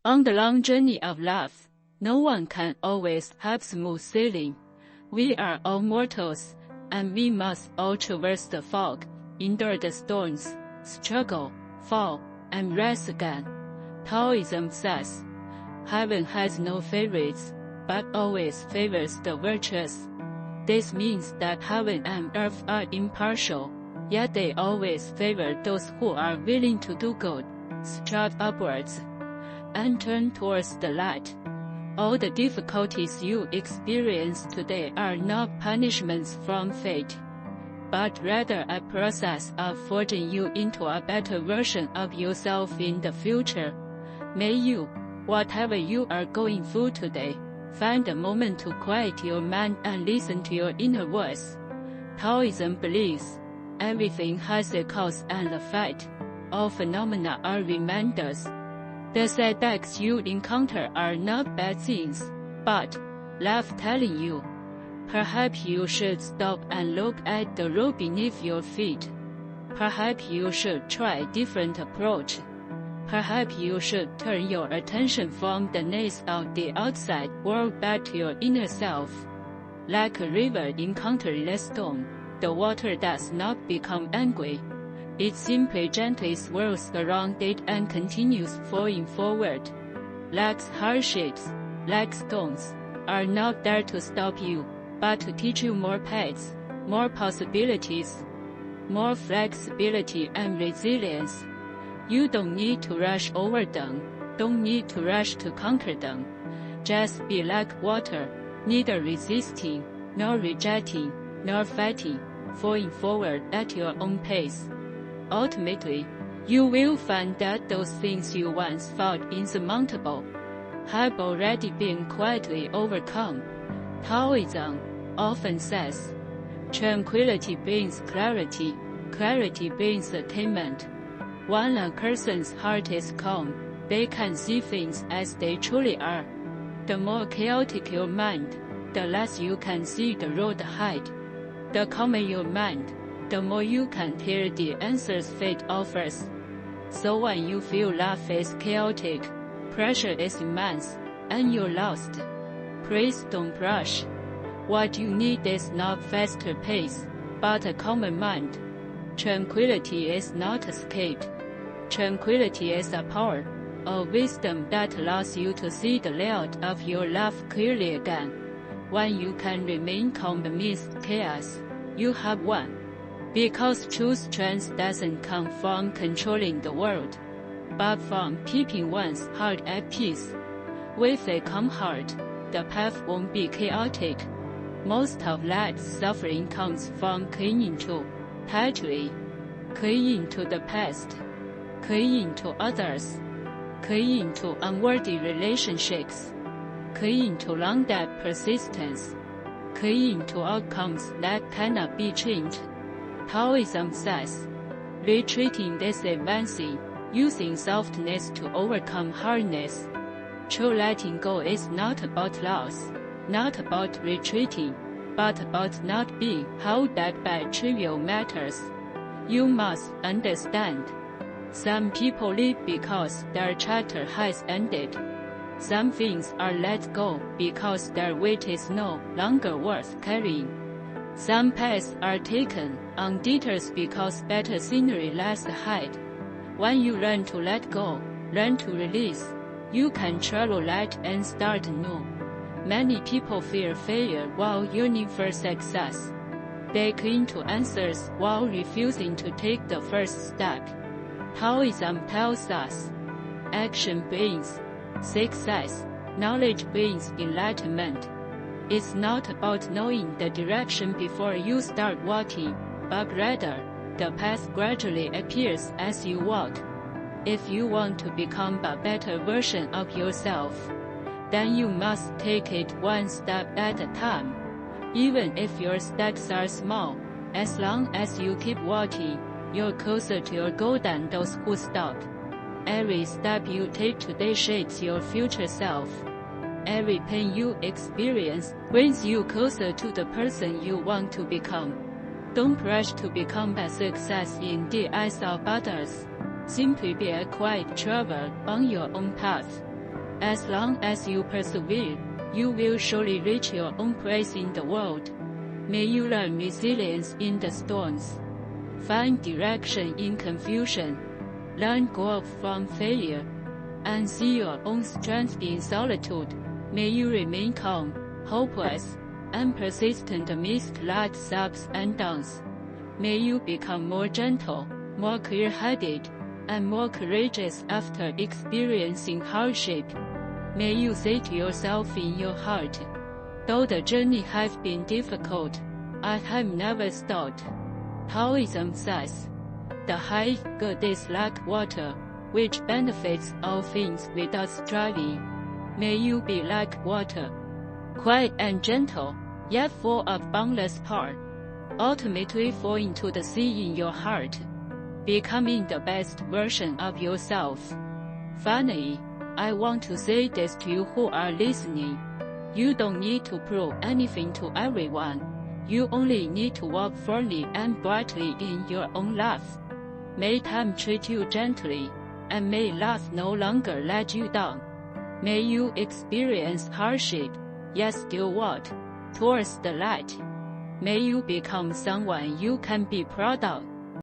On the long journey of life, no one can always have smooth sailing. We are all mortals, and we must all traverse the fog, endure the storms, struggle, fall, and rise again. Taoism says, heaven has no favorites, but always favors the virtuous. This means that heaven and earth are impartial, yet they always favor those who are willing to do good, strive upwards, and turn towards the light. All the difficulties you experience today are not punishments from fate, but rather a process of forging you into a better version of yourself in the future. May you, whatever you are going through today, find a moment to quiet your mind and listen to your inner voice. Taoism believes everything has a cause and effect. All phenomena are reminders. The setbacks you encounter are not bad things, but life telling you, perhaps you should stop and look at the road beneath your feet. Perhaps you should try a different approach. Perhaps you should turn your attention from the noise of the outside world back to your inner self. Like a river encountering a storm, the water does not become angry. It simply gently swirls around it and continues flowing forward. Life's hardships, like stones, are not there to stop you, but to teach you more paths, more possibilities, more flexibility and resilience. You don't need to rush over them, don't need to rush to conquer them. Just be like water, neither resisting, nor rejecting, nor fighting, flowing forward at your own pace. Ultimately, you will find that those things you once thought insurmountable have already been quietly overcome. Taoism often says, tranquility brings clarity, clarity brings attainment. When a person's heart is calm, they can see things as they truly are. The more chaotic your mind, the less you can see the road ahead. The calmer your mind, the more you can hear the answers fate offers. So when you feel life is chaotic, pressure is immense, and you're lost, please don't rush. What you need is not faster pace, but a calmer mind. Tranquility is not escape. Tranquility is a power, a wisdom that allows you to see the layout of your life clearly again. When you can remain calm amidst chaos, you have won. Because true strength doesn't come from controlling the world, but from keeping one's heart at peace. With a calm heart, the path won't be chaotic. Most of life's suffering comes from clinging to tightly, clinging to the past, clinging to others, clinging to unworthy relationships, clinging to long-debt persistence, clinging to outcomes that cannot be changed. Taoism says, retreating is advancing, using softness to overcome hardness. True letting go is not about loss, not about retreating, but about not being held back by trivial matters. You must understand. Some people live because their chapter has ended. Some things are let go because their weight is no longer worth carrying. Some paths are taken on detours because better scenery lies ahead. When you learn to let go, learn to release, you can travel light and start anew. Many people fear failure while yearning for success. They cling to answers while refusing to take the first step. Taoism tells us, action brings success, knowledge brings enlightenment. It's not about knowing the direction before you start walking, but rather, the path gradually appears as you walk. If you want to become a better version of yourself, then you must take it one step at a time. Even if your steps are small, as long as you keep walking, you're closer to your goal than those who stop. Every step you take today shapes your future self. Every pain you experience brings you closer to the person you want to become. Don't rush to become a success in the eyes of others. Simply be a quiet traveler on your own path. As long as you persevere, you will surely reach your own place in the world. May you learn resilience in the storms. Find direction in confusion. Learn growth from failure. And see your own strength in solitude. May you remain calm, hopeless, and persistent amidst life's ups and downs. May you become more gentle, more clear-headed, and more courageous after experiencing hardship. May you say to yourself in your heart, though the journey has been difficult, I have never stopped. Taoism says, the high good is like water, which benefits all things without striving. May you be like water, quiet and gentle, yet full of boundless power. Ultimately fall into the sea in your heart, becoming the best version of yourself. Finally, I want to say this to you who are listening. You don't need to prove anything to everyone. You only need to walk firmly and brightly in your own life. May time treat you gently, and may life no longer let you down. May you experience hardship, yet still walk towards the light. May you become someone you can be proud of.